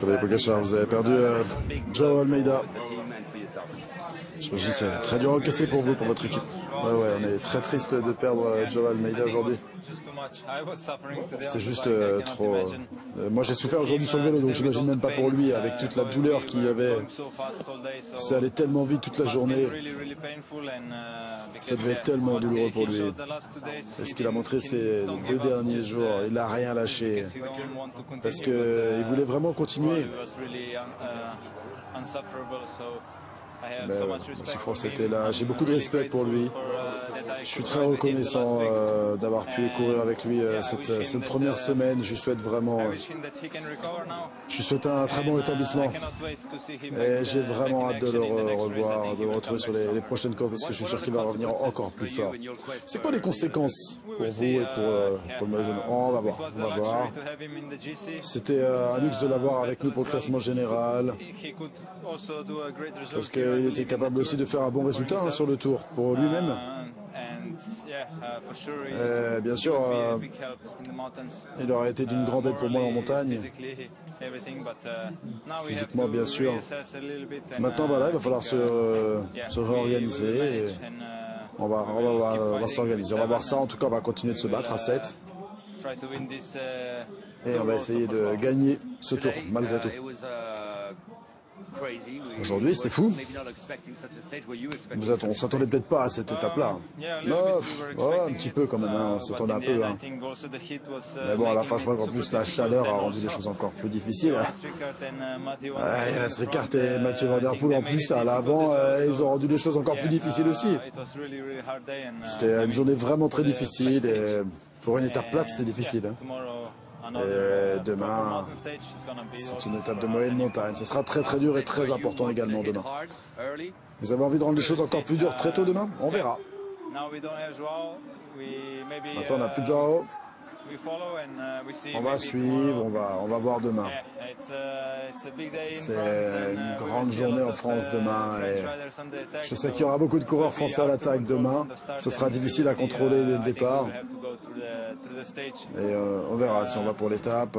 Tadej Pogačar, vous avez perdu Joao Almeida. J'imagine que c'est très dur à encaisser pour vous, pour votre équipe. Ouais, on est très triste de perdre Joao Almeida aujourd'hui. C'était juste trop... moi j'ai souffert aujourd'hui sur le vélo, donc j'imagine même pas pour lui, avec toute la douleur qu'il avait. Ça allait tellement vite toute la journée. Ça devait être tellement douloureux pour lui. Et ce qu'il a montré ces 2 derniers jours, il n'a rien lâché. Parce qu'il voulait vraiment continuer. Mais la souffrance était là. J'ai beaucoup de respect pour lui. Je suis très reconnaissant d'avoir pu courir avec lui cette première semaine. Je lui souhaite vraiment... je lui souhaite un très bon rétablissement. Et j'ai vraiment hâte de le revoir, de le retrouver sur les prochaines courses parce que je suis sûr qu'il va revenir encore plus fort. C'est quoi les conséquences pour vous et pour le jeune? On va voir, on va voir. C'était un luxe de l'avoir avec nous pour le classement général. Parce qu'il était capable aussi de faire un bon résultat sur le tour pour lui-même. Bien sûr, il aurait été d'une grande aide pour moi en montagne. Physiquement, bien sûr. Maintenant, voilà, il va falloir se réorganiser. On va s'organiser. On va voir ça. En tout cas, on va continuer de se battre à 7. Et on va essayer de gagner ce tour, malgré tout. Aujourd'hui, c'était fou. On s'attendait peut-être pas à cette étape-là. Un petit peu quand même, on s'attendait un peu. Mais bon, à la fin, je crois qu'en plus, la chaleur a rendu les choses encore plus difficiles. Jonas Ricard et Mathieu Van Der Poel, en plus, à l'avant, ils ont rendu les choses encore plus difficiles aussi. C'était une journée vraiment très difficile. Et pour une étape plate, c'était difficile. Et demain, c'est une étape de moyenne montagne. Ce sera très dur et très important également demain. Vous avez envie de rendre les choses encore plus dures très tôt demain? On verra. Maintenant, on n'a plus de Joao. On va suivre, on va voir demain. C'est une grande journée en France demain. Et je sais qu'il y aura beaucoup de coureurs français à l'attaque demain. Ce sera difficile à contrôler dès le départ. Et on verra si on va pour l'étape.